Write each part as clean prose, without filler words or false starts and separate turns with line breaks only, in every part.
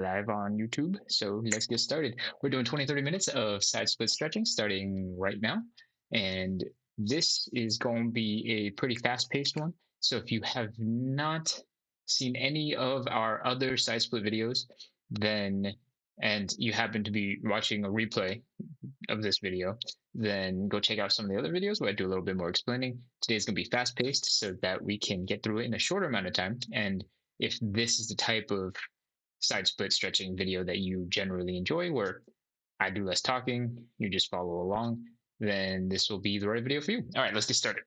live on YouTube. So let's get started. We're doing 20-30 minutes of side split stretching starting right now. And this is going to be a pretty fast paced one. So if you have not seen any of our other side split videos, then and you happen to be watching a replay of this video, then go check out some of the other videos where I do a little bit more explaining. Today's going to be fast paced so that we can get through it in a shorter amount of time. And if this is the type of side split stretching video that you generally enjoy, where I do less talking, you just follow along, then this will be the right video for you. All right, let's get started.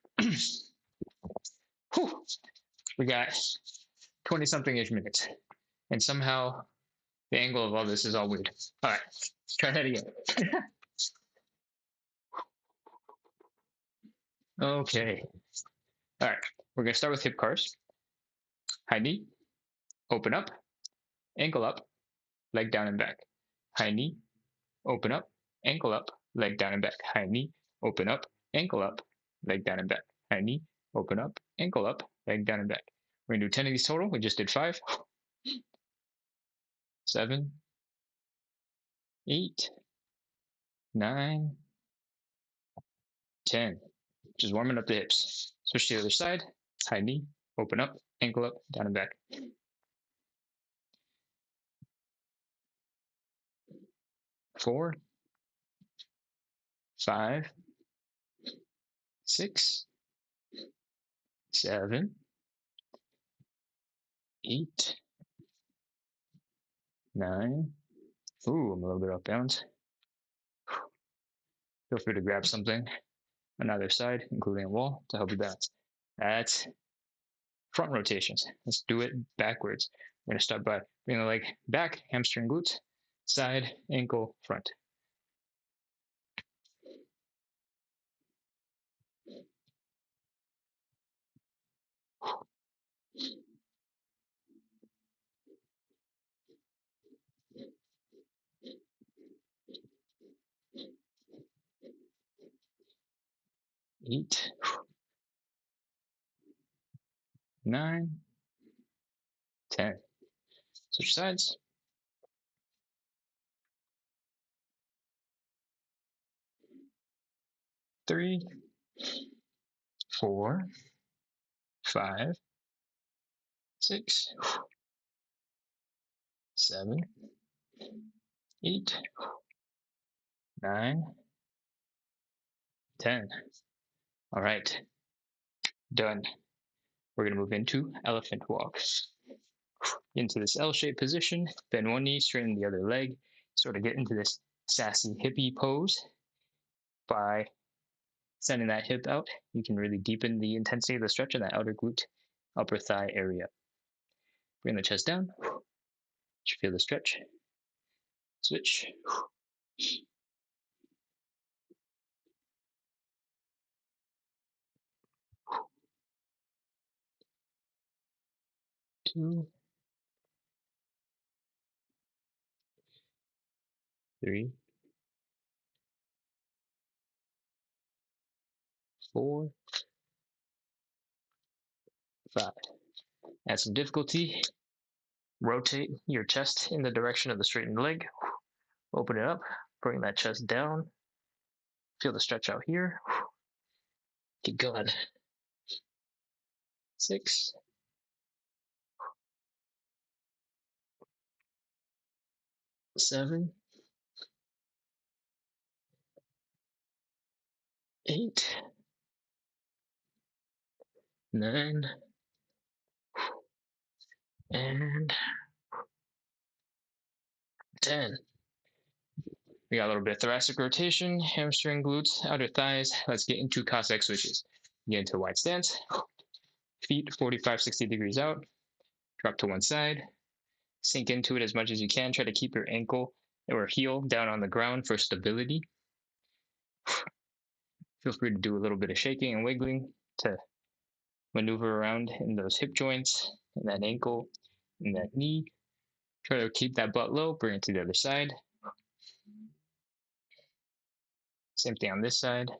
Whew. We got 20 something ish minutes. And somehow the angle of all this is all weird. All right, let's try that again. Okay. All right, we're going to start with hip cars. High knee, open up, ankle up, leg down and back. High knee, open up, ankle up, leg down and back. High knee, open up, ankle up, leg down and back. High knee, open up, ankle up, leg down and back. We're going to do 10 of these total. We just did 5, 7, 8, 9, 10. Just warming up the hips. Switch to the other side. High knee, open up, ankle up, down and back. 4, 5, 6, 7, 8, 9. Ooh, I'm a little bit off balance. Feel free to grab something on either side, including a wall, to help you balance. That's front rotations. Let's do it backwards. We're going to start by bringing the leg back, hamstring, glutes, side, ankle, front. Eight, 9, 10. Switch sides. 3, 4, 5, 6, 7, 8, 9, 10. All right, done. We're going to move into elephant walk. Into this L-shaped position, bend one knee, straighten the other leg, sort of get into this sassy hippie pose. By sending that hip out, you can really deepen the intensity of the stretch in that outer glute, upper thigh area. Bring the chest down. Feel the stretch. Switch. 2, 3, 4, 5. Add some difficulty. Rotate your chest in the direction of the straightened leg. Open it up. Bring that chest down. Feel the stretch out here. Keep going. 6, 7, 8, 9, and 10. We got a little bit of thoracic rotation, hamstring, glutes, outer thighs. Let's get into Cossack switches. Get into a wide stance. Feet 45, 60 degrees out. Drop to one side. Sink into it as much as you can. Try to keep your ankle or heel down on the ground for stability. Feel free to do a little bit of shaking and wiggling to maneuver around in those hip joints, and that ankle, and that knee. Try to keep that butt low. Bring it to the other side. Same thing on this side.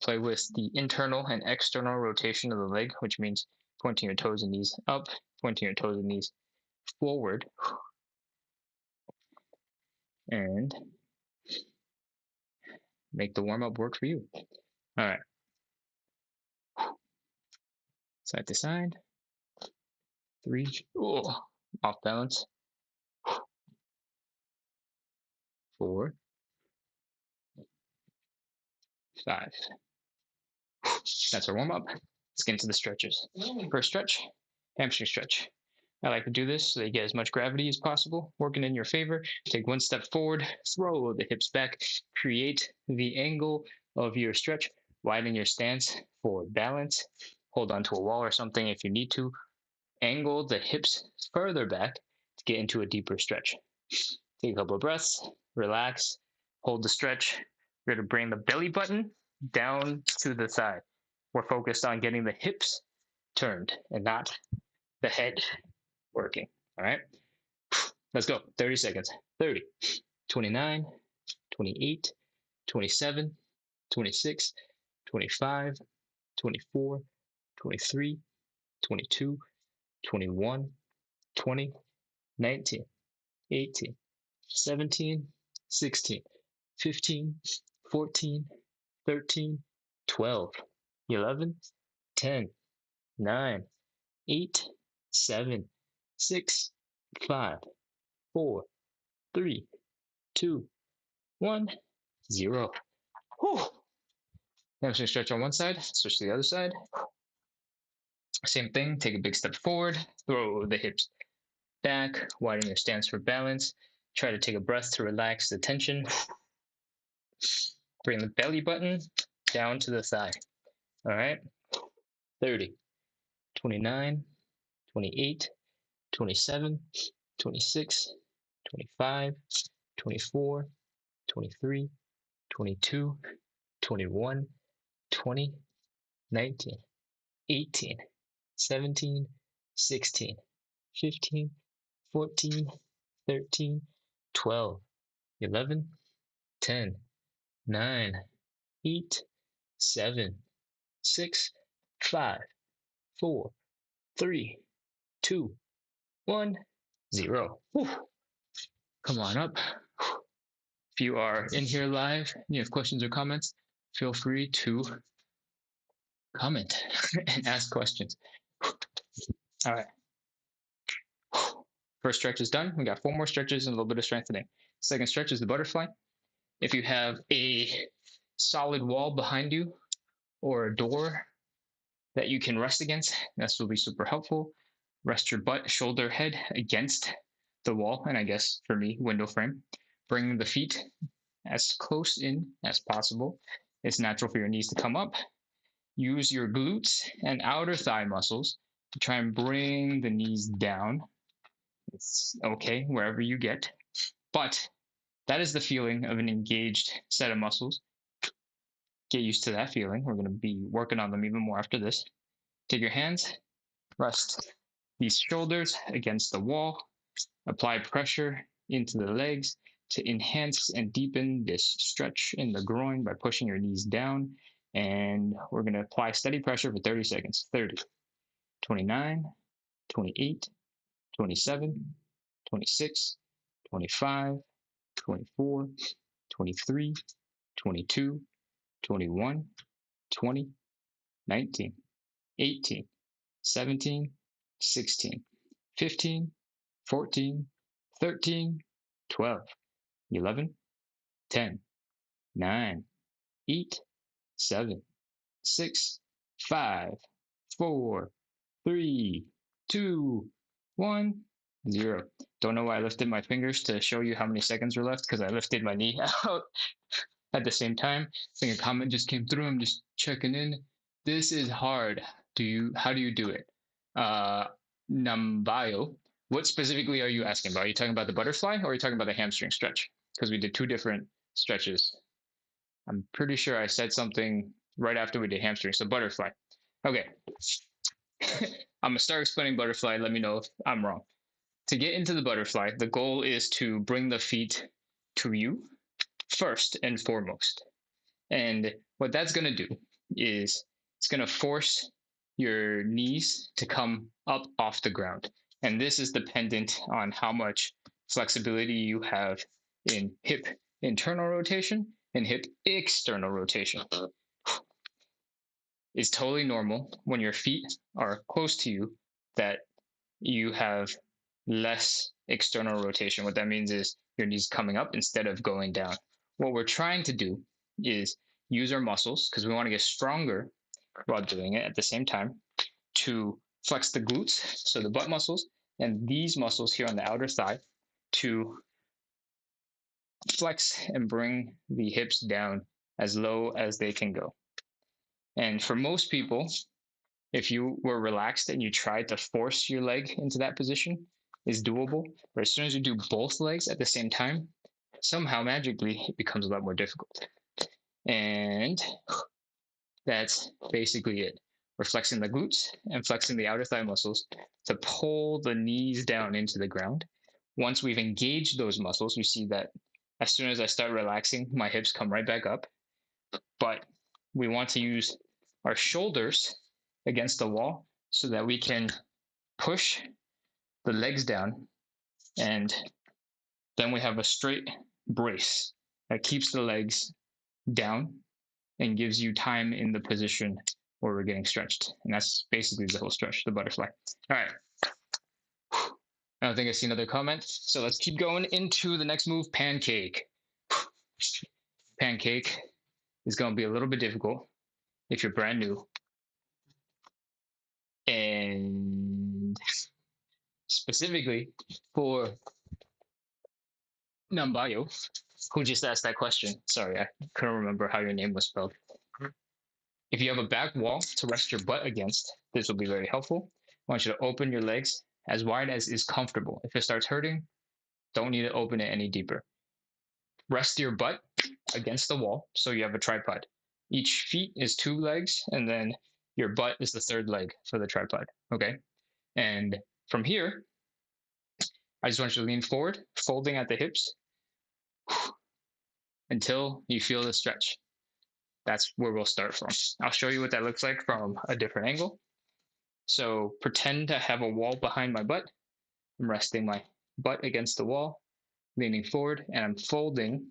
Play with the internal and external rotation of the leg, which means pointing your toes and knees up, pointing your toes and knees forward, and make the warm-up work for you. All right. Side to side. 3. Oh, off balance. 4. 5. That's our warm-up. Let's get into the stretches. First stretch, hamstring stretch. I like to do this so that you get as much gravity as possible, working in your favor. Take one step forward, throw the hips back, create the angle of your stretch, widen your stance for balance. Hold onto a wall or something if you need to. Angle the hips further back to get into a deeper stretch. Take a couple of breaths, relax, hold the stretch. We're going to bring the belly button down to the side. We're focused on getting the hips turned and not the head working. All right, let's go. 30 seconds. 30, 29, 28, 27, 26, 25, 24, 23, 22, 21, 20, 19, 18, 17, 16, 15, 14, 13, 12, 11, 10, 9, 8, 7, 6, 5, 4, 3, 2, 1, 0. Whew. Hamstring stretch on one side, switch to the other side. Same thing, take a big step forward, throw the hips back, widen your stance for balance. Try to take a breath to relax the tension. Bring the belly button down to the thigh. All right, 30, 29, 28, 27, 26, 25, 24, 23, 22, 21, 20, 19, 18, 17, 16, 15, 14, 13, 12, 11, 10, 9, 8, 7, 6, 5, 4, 3, 2, 1, 0. Whew. Come on up. If you are in here live and you have questions or comments, feel free to comment and ask questions. All right. First stretch is done. We got 4 more stretches and a little bit of strengthening. Second stretch is the butterfly. If you have a solid wall behind you or a door that you can rest against, this will be super helpful. Rest your butt, shoulder, head against the wall, and I guess for me, window frame. Bring the feet as close in as possible. It's natural for your knees to come up. Use your glutes and outer thigh muscles to try and bring the knees down. It's okay wherever you get, but that is the feeling of an engaged set of muscles. Get used to that feeling. We're going to be working on them even more after this. Take your hands, rest these shoulders against the wall, apply pressure into the legs to enhance and deepen this stretch in the groin by pushing your knees down. And we're going to apply steady pressure for 30 seconds. 30, 29, 28, 27, 26, 25, 24, 23, 22, 21, 20, 19, 18, 17, 16, 15, 14, 13, 12, 11, 10, 9, 8, 7, 6, 5, 4, 3, 2, 1, 0. Don't know why I lifted my fingers to show you how many seconds were left because I lifted my knee out at the same time. I think a comment just came through. I'm just checking in. This is hard. How do you do it? Nambayo. What specifically are you asking about? Are you talking about the butterfly or are you talking about the hamstring stretch? Because we did 2 different stretches. I'm pretty sure I said something right after we did hamstring. So butterfly. Okay. I'm going to start explaining butterfly. Let me know if I'm wrong. To get into the butterfly, the goal is to bring the feet to you first and foremost. And what that's going to do is it's going to force your knees to come up off the ground. And this is dependent on how much flexibility you have in hip internal rotation and hip external rotation. It's totally normal when your feet are close to you that you have less external rotation. What that means is your knees coming up instead of going down. What we're trying to do is use our muscles because we want to get stronger while doing it at the same time to flex the glutes, so the butt muscles, and these muscles here on the outer thigh to flex and bring the hips down as low as they can go. And for most people, if you were relaxed and you tried to force your leg into that position, is doable. But as soon as you do both legs at the same time, somehow magically it becomes a lot more difficult. And that's basically it. We're flexing the glutes and flexing the outer thigh muscles to pull the knees down into the ground. Once we've engaged those muscles, you see that as soon as I start relaxing, my hips come right back up. But we want to use our shoulders against the wall so that we can push the legs down, and then we have a straight brace that keeps the legs down and gives you time in the position where we're getting stretched. And that's basically the whole stretch, the butterfly. All right. I don't think I see another comment. So let's keep going into the next move, pancake. Pancake is going to be a little bit difficult if you're brand new. And specifically for Nambayo, who just asked that question. Sorry, I couldn't remember how your name was spelled. If you have a back wall to rest your butt against, this will be very helpful. I want you to open your legs as wide as is comfortable. If it starts hurting, don't need to open it any deeper. Rest your butt against the wall so you have a tripod. Each feet is 2 legs, and then your butt is the 3rd leg for the tripod. Okay? And from here, I just want you to lean forward, folding at the hips until you feel the stretch. That's where we'll start from. I'll show you what that looks like from a different angle. So pretend to have a wall behind my butt. I'm resting my butt against the wall, leaning forward, and I'm folding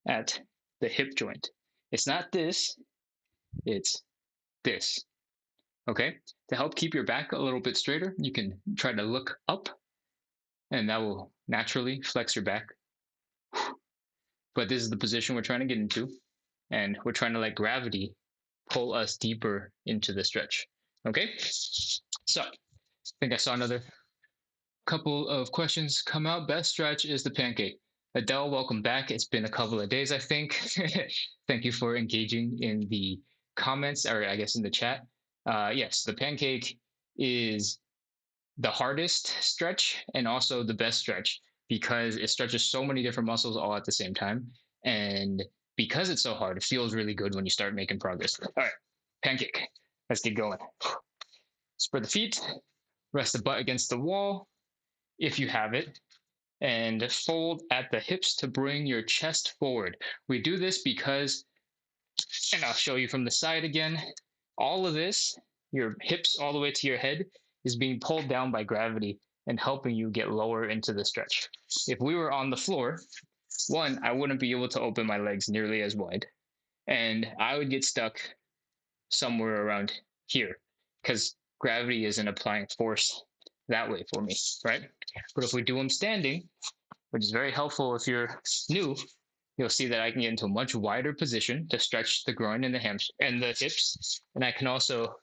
at the hip joint. It's not this, it's this. Okay? To help keep your back a little bit straighter, you can try to look up, and that will naturally flex your back. But this is the position we're trying to get into, and we're trying to let gravity pull us deeper into the stretch. Okay? So, I think I saw another couple of questions come out. Best stretch is the pancake. Adele, welcome back. It's been a couple of days, I think. Thank you for engaging in the comments, or I guess in the chat. Yes, the pancake is the hardest stretch and also the best stretch because it stretches so many different muscles all at the same time. And because it's so hard, it feels really good when you start making progress. All right, pancake. Let's get going. Spread the feet, rest the butt against the wall if you have it, and fold at the hips to bring your chest forward. We do this because, and I'll show you from the side again, all of this, your hips all the way to your head, is being pulled down by gravity and helping you get lower into the stretch. If we were on the floor, one, I wouldn't be able to open my legs nearly as wide, and I would get stuck somewhere around here because gravity isn't applying force that way for me, right? But if we do them standing, which is very helpful if you're new, you'll see that I can get into a much wider position to stretch the groin and the and the hips, and I can also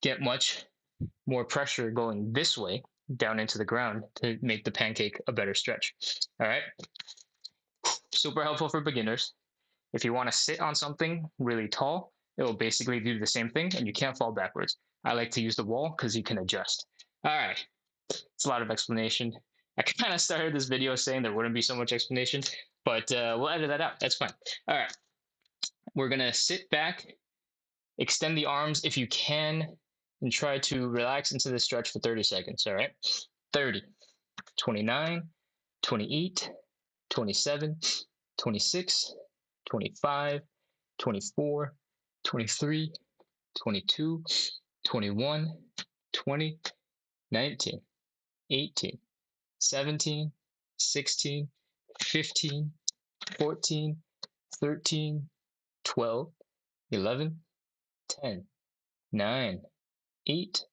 get much more pressure going this way down into the ground to make the pancake a better stretch. All right, super helpful for beginners. If you want to sit on something really tall, it will basically do the same thing, and you can't fall backwards. I like to use the wall because you can adjust. All right, it's a lot of explanation. I kind of started this video saying there wouldn't be so much explanation, but we'll edit that out. That's fine. All right, we're gonna sit back, extend the arms if you can, and try to relax into the stretch for 30 seconds. All right, 30, 29, 28, 27, 26, 25, 24, 23, 22, 21, 20, 19. 18, 17, 16, 15, 14, 13, 12, 11, 10, 9, 8,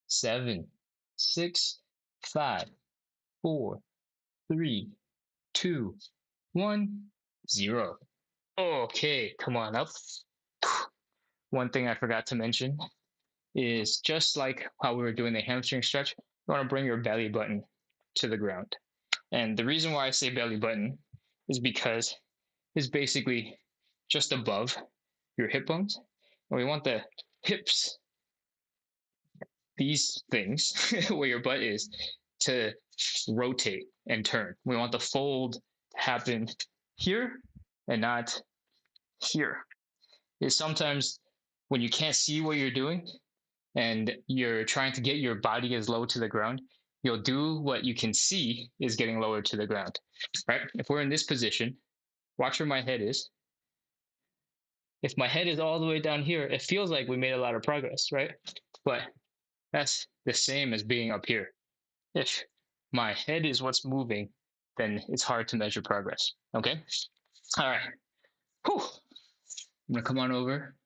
7, 6, 5, 4, 3, 2, 1, 0. Okay, come on up. One thing I forgot to mention is just like how we were doing the hamstring stretch, you want to bring your belly button to the ground. And the reason why I say belly button is because it's basically just above your hip bones. And we want the hips, these things where your butt is, to rotate and turn. We want the fold to happen here and not here. Is sometimes when you can't see what you're doing and you're trying to get your body as low to the ground, you'll do what you can see is getting lower to the ground, right? If we're in this position, watch where my head is. If my head is all the way down here, it feels like we made a lot of progress, right? But that's the same as being up here. If my head is what's moving, then it's hard to measure progress, okay? All right. Whew. I'm gonna come on over.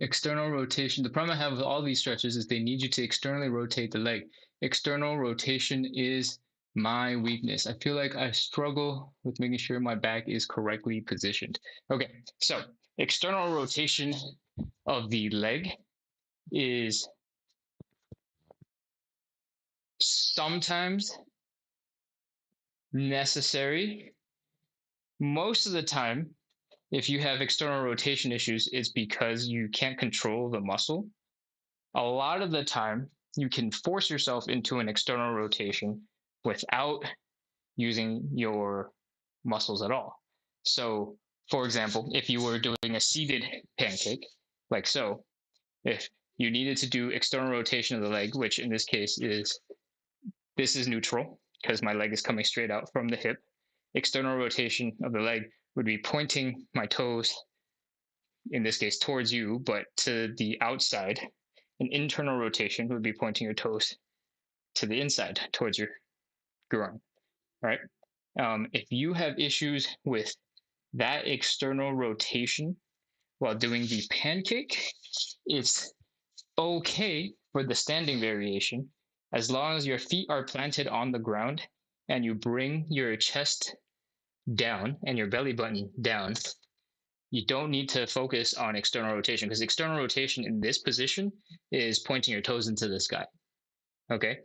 External rotation. The problem I have with all these stretches is they need you to externally rotate the leg. External rotation is my weakness. I feel like I struggle with making sure my back is correctly positioned. Okay, so external rotation of the leg is sometimes necessary. Most of the time, if you have external rotation issues, it's because you can't control the muscle. A lot of the time, you can force yourself into an external rotation without using your muscles at all. So, for example, if you were doing a seated pancake, like so, if you needed to do external rotation of the leg, which in this case is this is neutral because my leg is coming straight out from the hip. External rotation of the leg would be pointing my toes, in this case towards you, but to the outside. An internal rotation would be pointing your toes to the inside towards your groin, right? If you have issues with that external rotation while doing the pancake, it's okay for the standing variation as long as your feet are planted on the ground and you bring your chest down and your belly button down. You don't need to focus on external rotation because external rotation in this position is pointing your toes into the sky. Okay?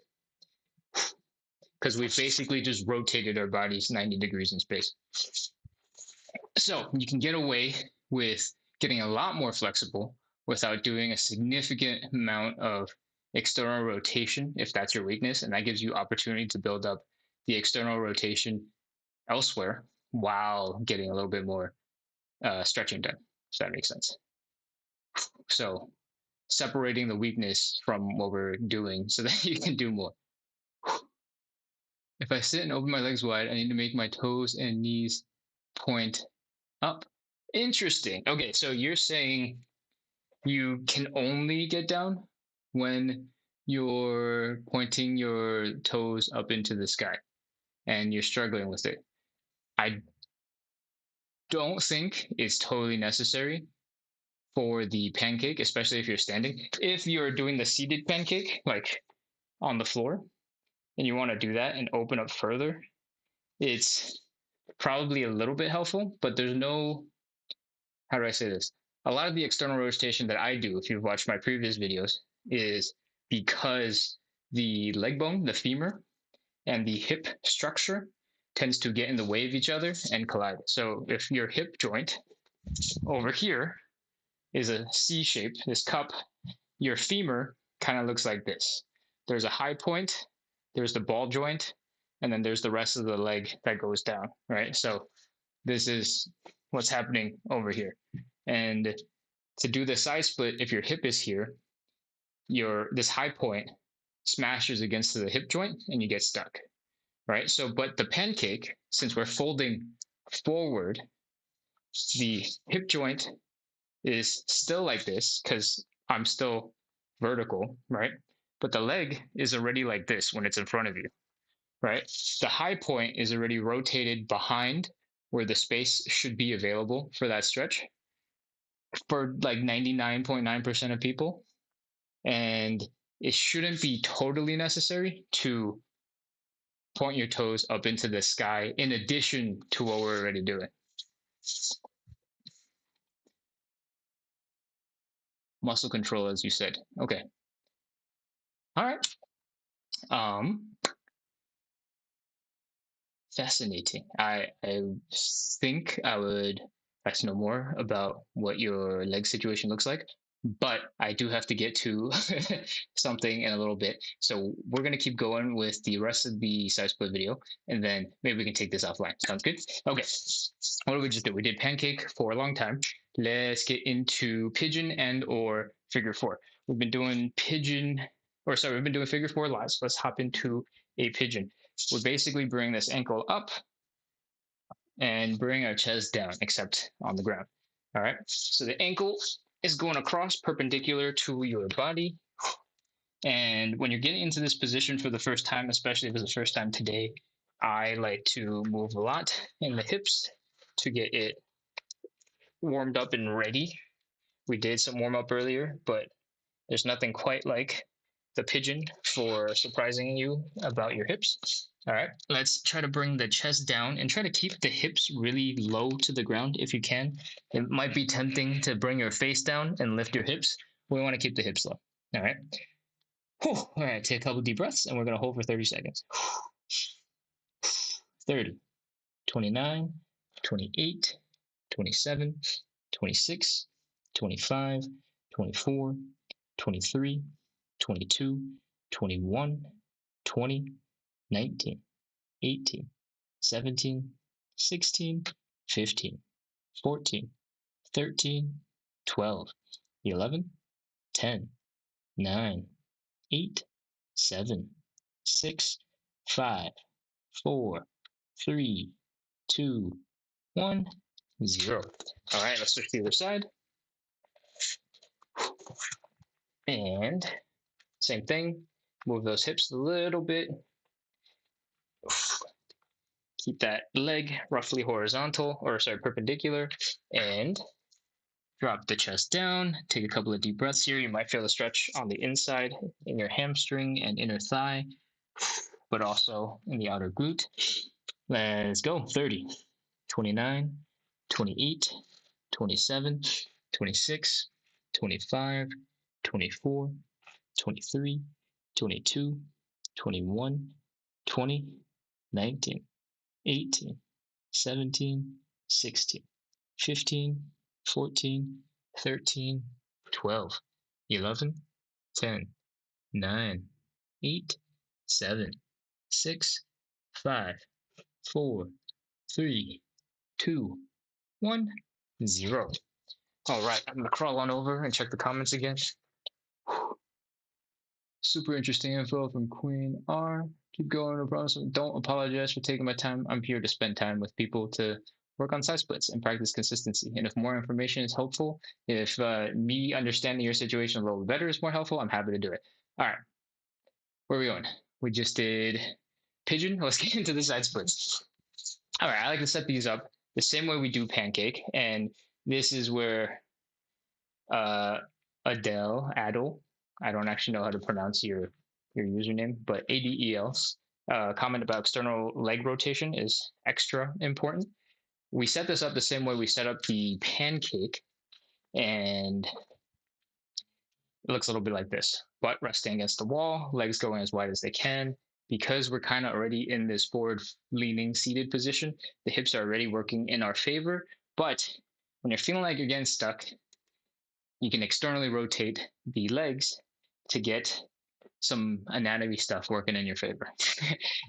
Because we've basically just rotated our bodies 90 degrees in space. So you can get away with getting a lot more flexible without doing a significant amount of external rotation if that's your weakness. And that gives you opportunity to build up the external rotation elsewhere while getting a little bit more stretching done, if that makes sense. So separating the weakness from what we're doing so that you can do more. If I sit and open my legs wide, I need to make my toes and knees point up. Interesting. Okay, so you're saying you can only get down when you're pointing your toes up into the sky and you're struggling with it. I don't think it's totally necessary for the pancake, especially if you're standing. If you're doing the seated pancake, like on the floor, and you want to do that and open up further, it's probably a little bit helpful, but there's no, how do I say this? A lot of the external rotation that I do, if you've watched my previous videos, is because the leg bone, the femur, and the hip structure tends to get in the way of each other and collide. So if your hip joint over here is a C shape, this cup, your femur kind of looks like this. There's a high point, there's the ball joint, and then there's the rest of the leg that goes down, right? So this is what's happening over here. And to do the side split, if your hip is here, this high point smashes against the hip joint and you get stuck, right? So, but the pancake, since we're folding forward, the hip joint is still like this because I'm still vertical, right? but the leg is already like this when it's in front of you, right? The high point is already rotated behind where the space should be available for that stretch for like 99.9% of people. And it shouldn't be totally necessary to point your toes up into the sky in addition to what we're already doing. Muscle control, as you said. Okay. All right. Fascinating. I think I would like to know more about what your leg situation looks like, but I do have to get to something in a little bit. So we're gonna keep going with the rest of the side split video, and then maybe we can take this offline. Sounds good? Okay. What did we just do? We did pancake for a long time. Let's get into pigeon and or figure four. We've been doing pigeon, or sorry, we've been doing figure four live. So let's hop into a pigeon. We basically bring this ankle up and bring our chest down, except on the ground. All right. So the ankle is going across perpendicular to your body. And when you're getting into this position for the first time, especially if it's the first time today, I like to move a lot in the hips to get it warmed up and ready. We did some warm up earlier, but there's nothing quite like the pigeon for surprising you about your hips. All right, let's try to bring the chest down and try to keep the hips really low to the ground if you can. It might be tempting to bring your face down and lift your hips. We want to keep the hips low. All right. Whew. All right, take a couple deep breaths and we're going to hold for 30 seconds. 30, 29, 28, 27, 26, 25, 24, 23, 22, 21, 20, 19, 18, 17, 16, 15, 14, 13, 12, 11, 10, 9, 8, 7, 6, 5, 4, 3, 2, 1, 0. All right, let's switch to the other side. And same thing, move those hips a little bit. Keep that leg roughly horizontal, or sorry, perpendicular, and drop the chest down. Take a couple of deep breaths here. You might feel the stretch on the inside in your hamstring and inner thigh, but also in the outer glute. Let's go. 30, 29, 28, 27, 26, 25, 24, 23, 22, 21, 20, 19, 18, 17, 16, 15, 14, 13, 12, 11, 10, 9, 8, 7, 6, 5, 4, 3, 2, 1, 0. All right, I'm going to crawl on over and check the comments again. Super interesting info from Queen R. Keep going, no problem. Don't apologize for taking my time. I'm here to spend time with people to work on side splits and practice consistency. And if more information is helpful, if me understanding your situation a little better is more helpful, I'm happy to do it. All right, where are we going? We just did pigeon. Let's get into the side splits. All right, I like to set these up the same way we do pancake. And this is where Adele, I don't actually know how to pronounce your username, but ADEL's comment about external leg rotation is extra important. We set this up the same way we set up the pancake, and it looks a little bit like this. Butt resting against the wall, legs going as wide as they can. Because we're kind of already in this forward leaning seated position, the hips are already working in our favor. But when you're feeling like you're getting stuck, you can externally rotate the legs to get some anatomy stuff working in your favor.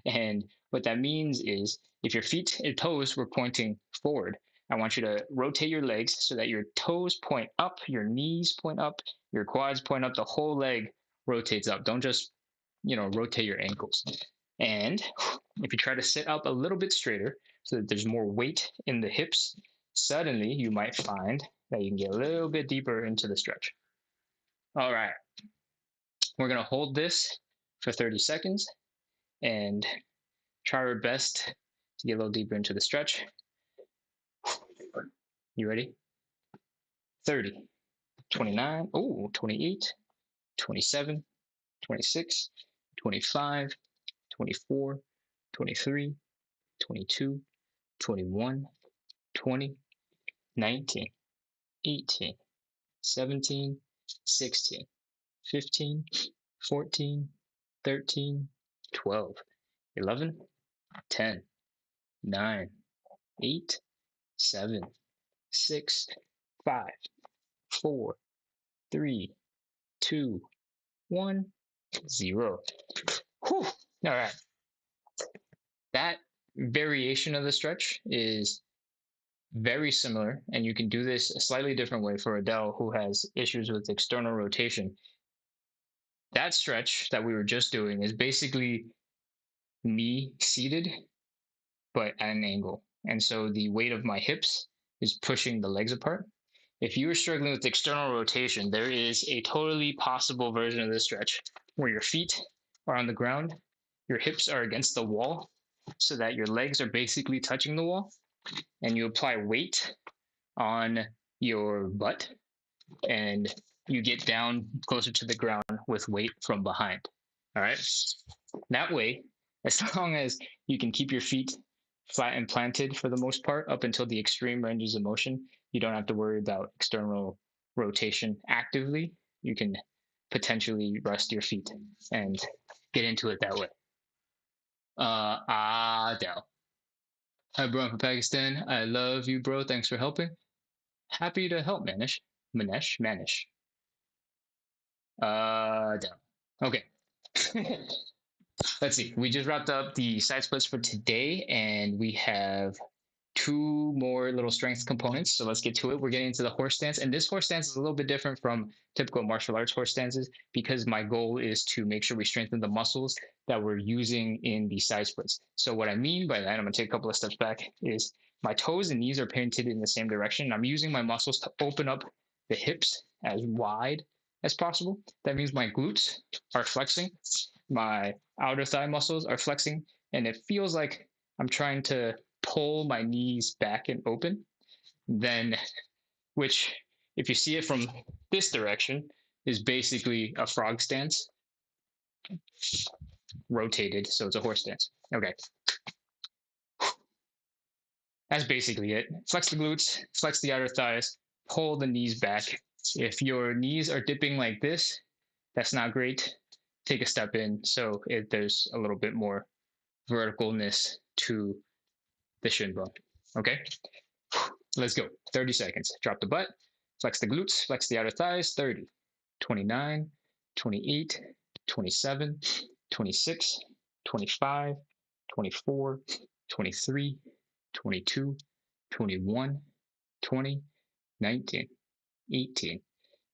And what that means is if your feet and toes were pointing forward, I want you to rotate your legs so that your toes point up, your knees point up, your quads point up, the whole leg rotates up. Don't just, rotate your ankles. And if you try to sit up a little bit straighter so that there's more weight in the hips, suddenly you might find that you can get a little bit deeper into the stretch. All right. We're going to hold this for 30 seconds and try our best to get a little deeper into the stretch. You ready? 30, 29, 28, 27, 26, 25, 24, 23, 22, 21, 20, 19, 18, 17, 16, 15, 14, 13, 12, 11, 10, 9, 8, 7, 6, 5, 4, 3, 2, 1, 0. Whew. All right. That variation of the stretch is very similar, and you can do this a slightly different way for Adele, who has issues with external rotation. That stretch that we were just doing is basically me seated, but at an angle. And so the weight of my hips is pushing the legs apart. If you are struggling with external rotation, there is a totally possible version of this stretch where your feet are on the ground, your hips are against the wall, so that your legs are basically touching the wall, and you apply weight on your butt, and you get down closer to the ground with weight from behind. All right. That way, as long as you can keep your feet flat and planted for the most part up until the extreme ranges of motion, you don't have to worry about external rotation actively. You can potentially rest your feet and get into it that way. Adele. Hi, bro, I'm from Pakistan. I love you, bro. Thanks for helping. Happy to help, Manish. Manish. Adele. Okay. Let's see. We just wrapped up the side splits for today, and we have two more little strength components. So let's get to it. We're getting into the horse stance, and this horse stance is a little bit different from typical martial arts horse stances because my goal is to make sure we strengthen the muscles that we're using in the side splits. So what I mean by that, I'm going to take a couple of steps back, is my toes and knees are pointed in the same direction. I'm using my muscles to open up the hips as wide as possible. That means my glutes are flexing, my outer thigh muscles are flexing, and it feels like I'm trying to pull my knees back and open, then, which, if you see it from this direction, is basically a frog stance rotated, so it's a horse stance. Okay. That's basically it. Flex the glutes, flex the outer thighs, pull the knees back. If your knees are dipping like this, that's not great. Take a step in so there's a little bit more verticalness to the shin bone. Okay, let's go. 30 seconds. Drop the butt, flex the glutes, flex the outer thighs. 30, 29, 28, 27, 26, 25, 24, 23, 22, 21, 20, 19, 18,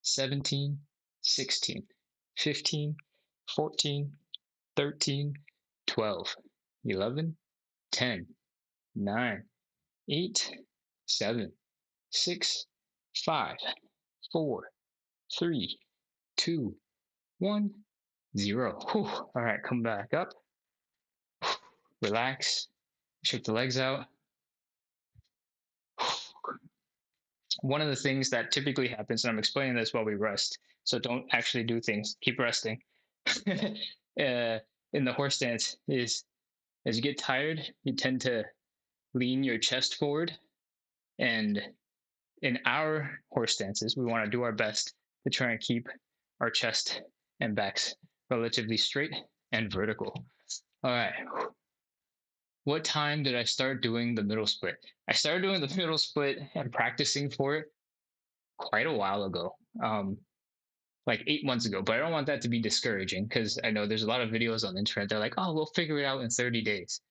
17, 16, 15, 14, 13, 12, 11, 10, 9, 8, 7, 6, 5, 4, 3, 2, 1, 0. Whew. All right, come back up. Relax. Shake the legs out. One of the things that typically happens, and I'm explaining this while we rest, so don't actually do things, keep resting, in the horse stance is as you get tired, you tend to lean your chest forward. And in our horse stances, we want to do our best to try and keep our chest and backs relatively straight and vertical. All right. What time did I start doing the middle split? I started doing the middle split and practicing for it quite a while ago, like 8 months ago. But I don't want that to be discouraging because I know there's a lot of videos on the internet. They're like, oh, we'll figure it out in 30 days.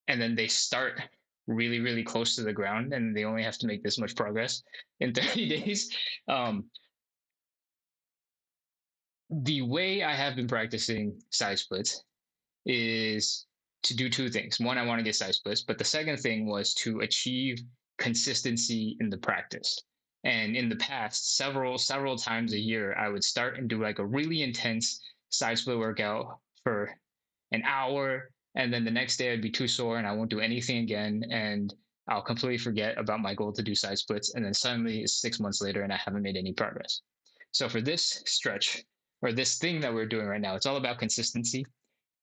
And then they start really, really close to the ground and they only have to make this much progress in 30 days. The way I have been practicing side splits is to do two things. One, I want to get side splits, but the second thing was to achieve consistency in the practice. And in the past, several times a year, I would start and do like a really intense side split workout for an hour, and then the next day I'd be too sore and I won't do anything again, and I'll completely forget about my goal to do side splits, and then suddenly it's 6 months later and I haven't made any progress. So for this stretch, or this thing that we're doing right now, it's all about consistency.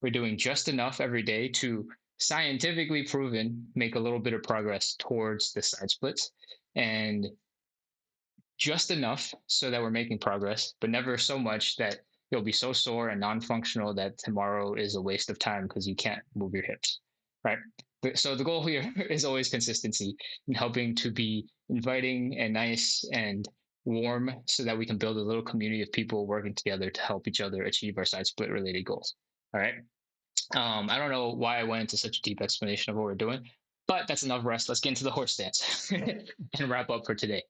We're doing just enough every day to scientifically proven make a little bit of progress towards the side splits, and just enough so that we're making progress, but never so much that you'll be so sore and non-functional that tomorrow is a waste of time because you can't move your hips, right? So the goal here is always consistency and helping to be inviting and nice and warm so that we can build a little community of people working together to help each other achieve our side split related goals. All right. I don't know why I went into such a deep explanation of what we're doing, but that's enough rest. Let's get into the horse stance and wrap up for today.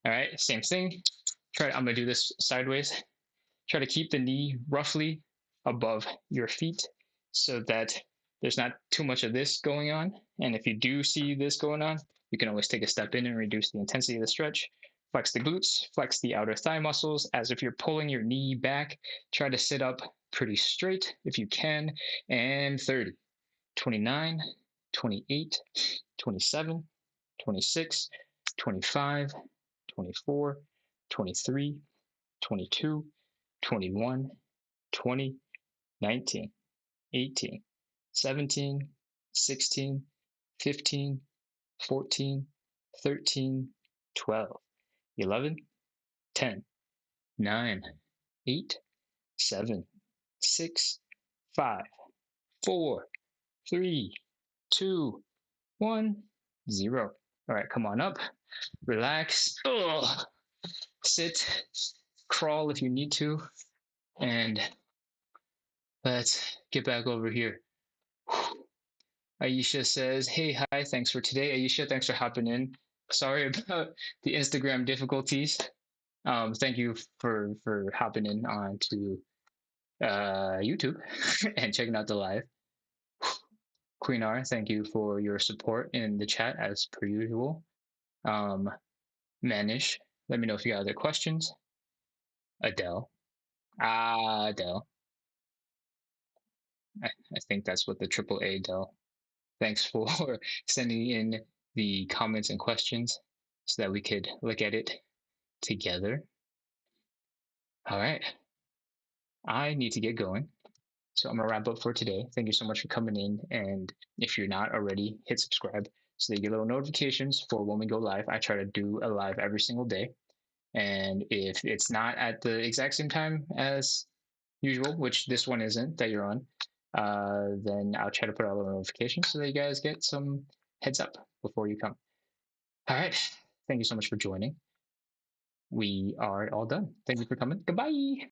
All right, same thing. I'm gonna do this sideways. Try to keep the knee roughly above your feet so that there's not too much of this going on. And if you do see this going on, you can always take a step in and reduce the intensity of the stretch. Flex the glutes, flex the outer thigh muscles as if you're pulling your knee back. Try to sit up pretty straight if you can. And 30, 29, 28, 27, 26, 25, 24, 23, 22, 21, 20, 19, 18, 17, 16, 15, 14, 13, 12, 11, 10, 9, 8, 7, 6, 5, 4, 3, 2, 1, 0. All right, come on up, relax. Ugh. Sit, crawl if you need to, and let's get back over here. Aisha says, hey, hi, thanks for today. Aisha, thanks for hopping in. Sorry about the Instagram difficulties. Thank you for hopping in onto YouTube and checking out the live. Queen R, thank you for your support in the chat as per usual. Manish, let me know if you got other questions. Adele. Adele. I think that's what the triple A Adele. Thanks for sending in the comments and questions so that we could look at it together. All right. I need to get going. So I'm going to wrap up for today. Thank you so much for coming in. And if you're not already, hit subscribe so that you get little notifications for when we go live. I try to do a live every single day. And if it's not at the exact same time as usual, which this one isn't that you're on, then I'll try to put out a notification so that you guys get some heads up before you come. All right. Thank you so much for joining. We are all done. Thank you for coming. Goodbye.